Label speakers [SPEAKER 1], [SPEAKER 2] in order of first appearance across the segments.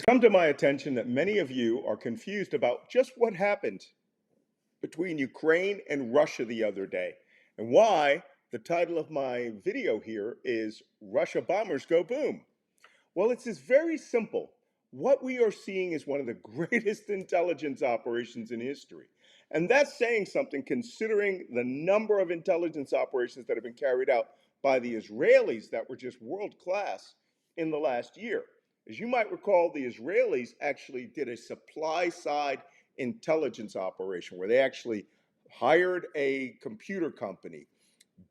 [SPEAKER 1] Come to my attention that many of you are confused about just what happened between Ukraine and Russia the other day, and why the title of my video here is Russia Bombers Go Boom. Well, it's just very simple. What we are seeing is one of the greatest intelligence operations in history. And that's saying something considering the number of intelligence operations that have been carried out by the Israelis that were just world class in the last year. As you might recall, the Israelis actually did a supply side intelligence operation where they actually hired a computer company,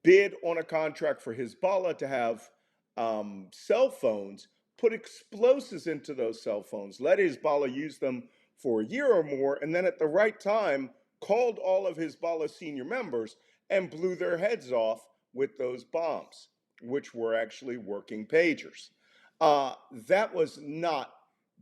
[SPEAKER 1] bid on a contract for Hezbollah to have cell phones, put explosives into those cell phones, let Hezbollah use them for a year or more, and then at the right time called all of Hezbollah's senior members and blew their heads off with those bombs, which were actually working pagers. That was not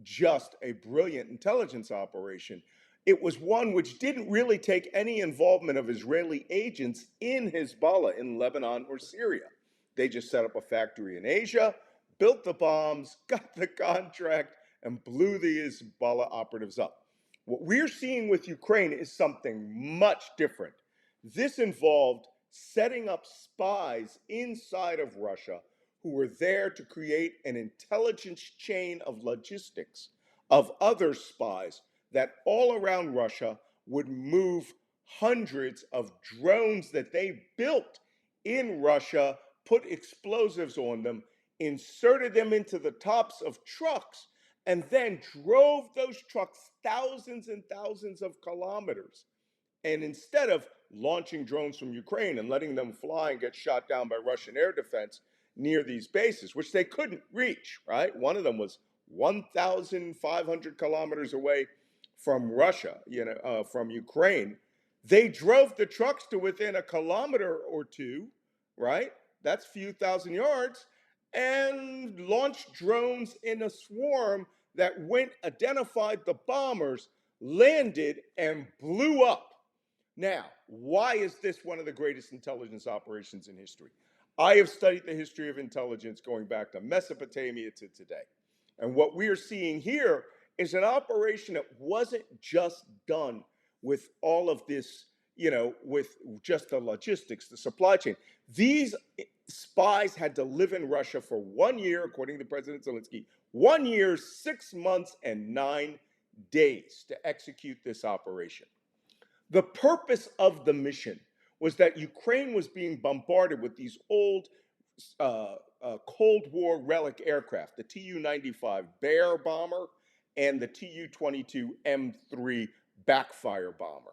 [SPEAKER 1] just a brilliant intelligence operation. It was one which didn't really take any involvement of Israeli agents in Hezbollah in Lebanon or Syria. They just set up a factory in Asia, built the bombs, got the contract, and blew the Hezbollah operatives up. What we're seeing with Ukraine is something much different. This involved setting up spies inside of Russia who were there to create an intelligence chain of logistics of other spies that all around Russia would move hundreds of drones that they built in Russia, put explosives on them, inserted them into the tops of trucks, and then drove those trucks thousands and thousands of kilometers. And instead of launching drones from Ukraine and letting them fly and get shot down by Russian air defense near these bases, which they couldn't reach, right? One of them was 1,500 kilometers away from Russia, from Ukraine. They drove the trucks to within a kilometer or two, right? That's a few thousand yards, and launched drones in a swarm that went, identified the bombers, landed, and blew up. Now, why is this one of the greatest intelligence operations in history? I have studied the history of intelligence going back to Mesopotamia to today. And what we are seeing here is an operation that wasn't just done with all of this, with just the logistics, the supply chain. These spies had to live in Russia for 1 year, according to President Zelensky, 1 year, 6 months, and 9 days to execute this operation. The purpose of the mission was that Ukraine was being bombarded with these old Cold War relic aircraft, the Tu-95 Bear bomber and the Tu-22 M3 backfire bomber.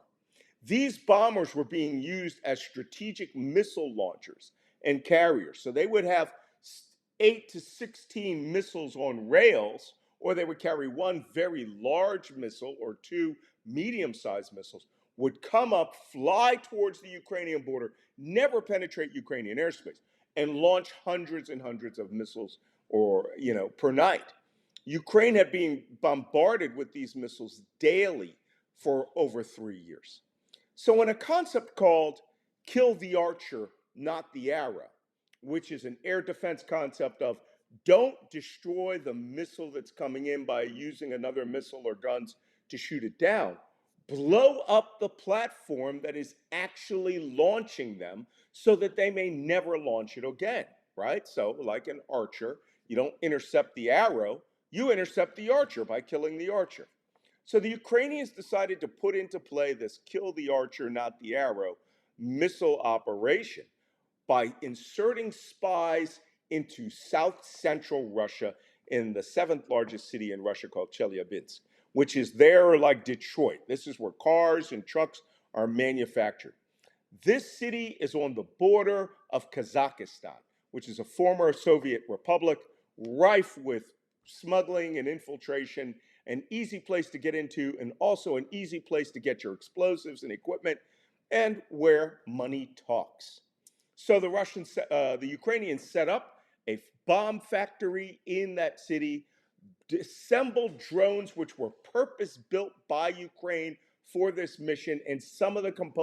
[SPEAKER 1] These bombers were being used as strategic missile launchers and carriers. So they would have 8 to 16 missiles on rails, or they would carry one very large missile or two medium-sized missiles, would come up, fly towards the Ukrainian border, never penetrate Ukrainian airspace, and launch hundreds and hundreds of missiles per night. Ukraine had been bombarded with these missiles daily for over 3 years. So in a concept called kill the archer, not the arrow, which is an air defense concept of don't destroy the missile that's coming in by using another missile or guns to shoot it down. Blow up the platform that is actually launching them so that they may never launch it again, right? So, like an archer, you don't intercept the arrow, you intercept the archer by killing the archer. So the Ukrainians decided to put into play this kill the archer, not the arrow missile operation by inserting spies into south central Russia in the seventh largest city in Russia called Chelyabinsk, which is there like Detroit. This is where cars and trucks are manufactured. This city is on the border of Kazakhstan, which is a former Soviet republic, rife with smuggling and infiltration, an easy place to get into, and also an easy place to get your explosives and equipment, and where money talks. So the Ukrainians set up a bomb factory in that city, assembled drones which were purpose built by Ukraine for this mission, and some of the components